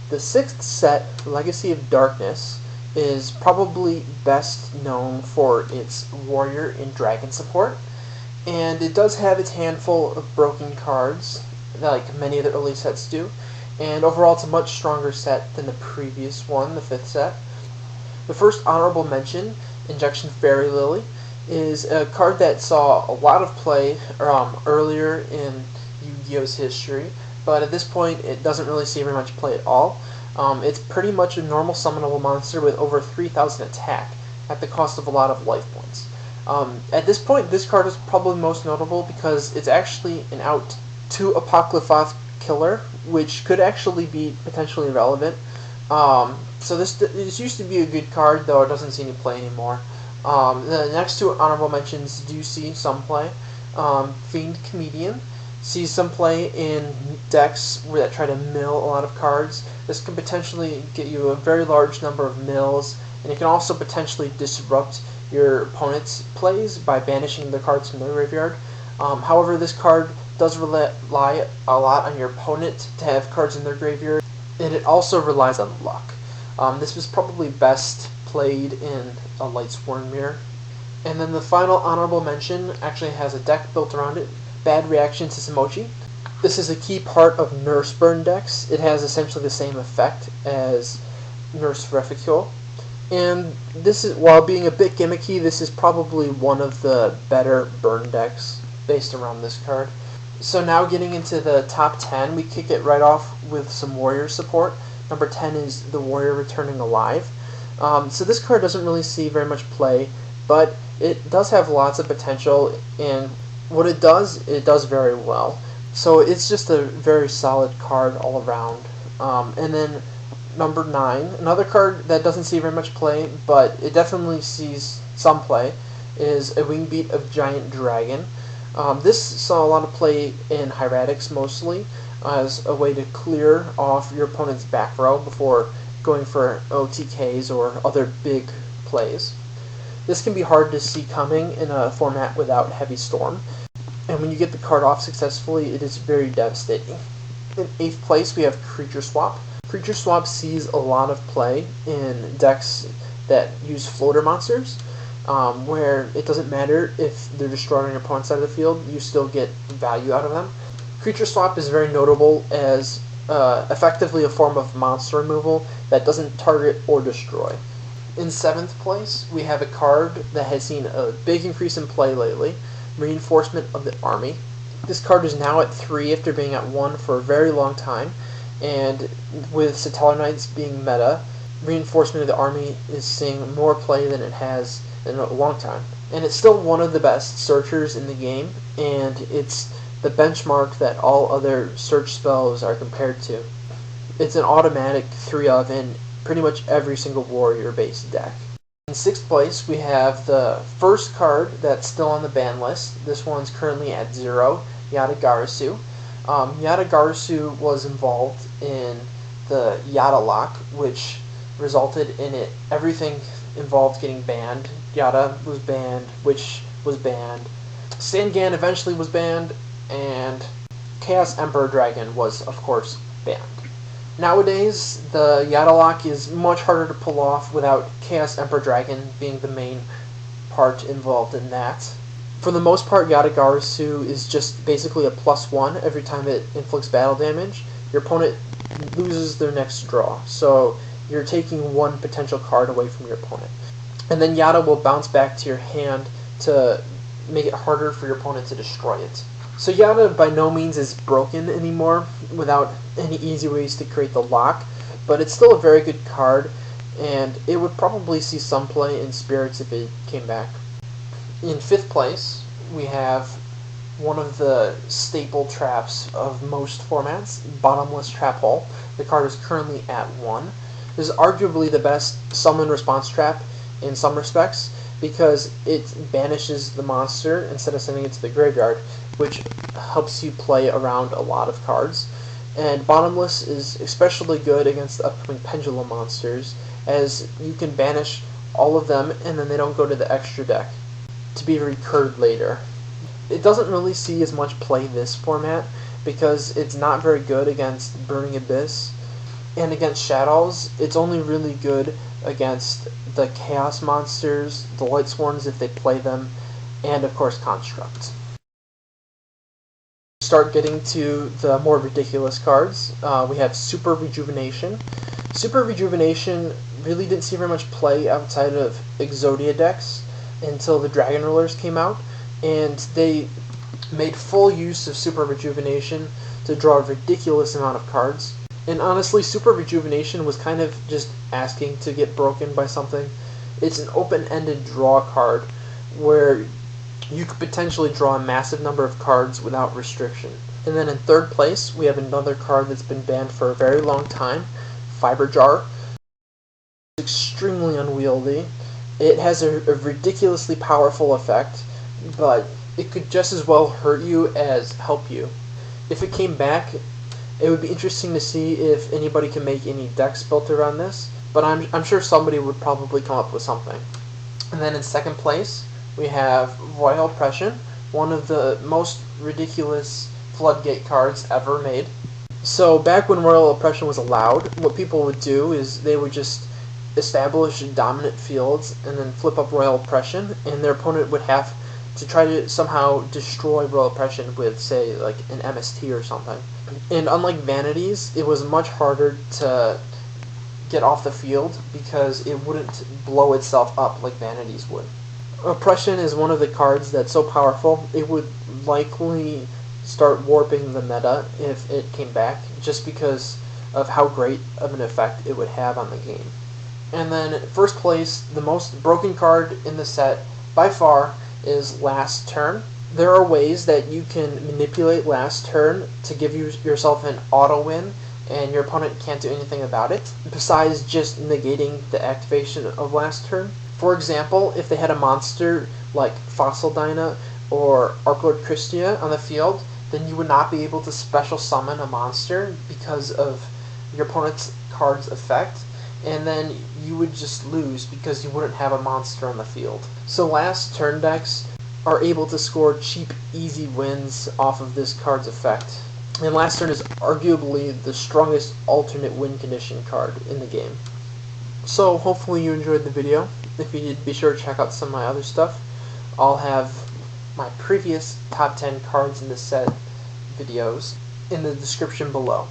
The sixth set, Legacy of Darkness, is probably best known for its warrior and dragon support, and it does have its handful of broken cards, like many of the early sets do, and overall it's a much stronger set than the previous one, the fifth set. The first honorable mention, Injection Fairy Lily, is a card that saw a lot of play earlier in Yu-Gi-Oh's history, but at this point it doesn't really see very much play at all. It's pretty much a normal summonable monster with over 3,000 attack at the cost of a lot of life points. At this point, this card is probably most notable because it's actually an out 2 Apocrypha killer, which could actually be potentially relevant. So this used to be a good card, though it doesn't see any play anymore. The next two honorable mentions do see some play. Fiend Comedian sees some play in decks that try to mill a lot of cards. This can potentially get you a very large number of mills, and it can also potentially disrupt your opponent's plays by banishing the cards from their graveyard. However, this card does rely a lot on your opponent to have cards in their graveyard, and it also relies on luck. This was probably best played in a Lightsworn Mirror. And then the final honorable mention actually has a deck built around it, Bad Reaction to Simochi. This is a key part of Nurse Burn decks. It has essentially the same effect as Nurse Reficule. And this is, while being a bit gimmicky, this is probably one of the better burn decks based around this card. So now getting into the top 10, we kick it right off with some warrior support. Number 10 is the Warrior Returning Alive. So this card doesn't really see very much play, but it does have lots of potential, and what it does very well. So it's just a very solid card all around. And then number 9, another card that doesn't see very much play, but it definitely sees some play, is a Wingbeat of Giant Dragon. This saw a lot of play in Hieratics mostly, as a way to clear off your opponent's back row before going for OTKs or other big plays. This can be hard to see coming in a format without Heavy Storm, and when you get the card off successfully, it is very devastating. In 8th place, we have Creature Swap. Creature Swap sees a lot of play in decks that use floater monsters, where it doesn't matter if they're destroyed on your opponent's side of the field, you still get value out of them. Creature Swap is very notable as effectively a form of monster removal that doesn't target or destroy. In 7th place, we have a card that has seen a big increase in play lately, Reinforcement of the Army. This card is now at 3 after being at 1 for a very long time, and with Satellar Knights being meta, Reinforcement of the Army is seeing more play than it has in a long time. And it's still one of the best searchers in the game, and it's the benchmark that all other search spells are compared to. It's an automatic 3-of in pretty much every single warrior-based deck. In 6th place, we have the first card that's still on the ban list. This one's currently at 0, Yata Garasu. Yata Garasu was involved in the Yata lock, which resulted in everything involved getting banned. Yata was banned, Witch was banned, Sangan eventually was banned, and Chaos Emperor Dragon was, of course, banned. Nowadays, the Yata lock is much harder to pull off without Chaos Emperor Dragon being the main part involved in that. For the most part, Yata Garasu is just basically a +1 every time it inflicts battle damage. Your opponent loses their next draw, so you're taking one potential card away from your opponent. And then Yata will bounce back to your hand to make it harder for your opponent to destroy it. So Yata by no means is broken anymore without any easy ways to create the lock, but it's still a very good card, and it would probably see some play in Spirits if it came back. In 5th place, we have one of the staple traps of most formats, Bottomless Trap Hole. The card is currently at 1. This is arguably the best summon response trap in some respects, because it banishes the monster instead of sending it to the graveyard, which helps you play around a lot of cards. And Bottomless is especially good against the upcoming Pendulum monsters, as you can banish all of them and then they don't go to the extra deck to be recurred later. It doesn't really see as much play this format because it's not very good against Burning Abyss, and against shadows, it's only really good against the chaos monsters, the Lightsworns if they play them, and of course Construct. Start getting to the more ridiculous cards. We have Super Rejuvenation. Super Rejuvenation really didn't see very much play outside of Exodia decks until the Dragon Rulers came out, and they made full use of Super Rejuvenation to draw a ridiculous amount of cards. And honestly, Super Rejuvenation was kind of just asking to get broken by something. It's an open-ended draw card where you could potentially draw a massive number of cards without restriction. And then in third place, we have another card that's been banned for a very long time, Fiber Jar. It's extremely unwieldy. It has a ridiculously powerful effect, but it could just as well hurt you as help you. If it came back, it would be interesting to see if anybody can make any decks built around this, but I'm sure somebody would probably come up with something. And then in second place, we have Royal Oppression, one of the most ridiculous floodgate cards ever made. So back when Royal Oppression was allowed, what people would do is they would just establish dominant fields and then flip up Royal Oppression, and their opponent would have to try to somehow destroy Royal Oppression with, say, like an MST or something. And unlike Vanities, it was much harder to get off the field because it wouldn't blow itself up like Vanities would. Oppression is one of the cards that's so powerful, it would likely start warping the meta if it came back, just because of how great of an effect it would have on the game. And then first place, the most broken card in the set by far is Last Turn. There are ways that you can manipulate Last Turn to give yourself an auto win, and your opponent can't do anything about it, besides just negating the activation of Last Turn. For example, if they had a monster like Fossil Dyna or Archlord Christia on the field, then you would not be able to special summon a monster because of your opponent's card's effect, and then you would just lose because you wouldn't have a monster on the field. So Last Turn decks are able to score cheap, easy wins off of this card's effect. And Last Turn is arguably the strongest alternate win condition card in the game. So hopefully you enjoyed the video. If you did, be sure to check out some of my other stuff. I'll have my previous top 10 cards in the set videos in the description below.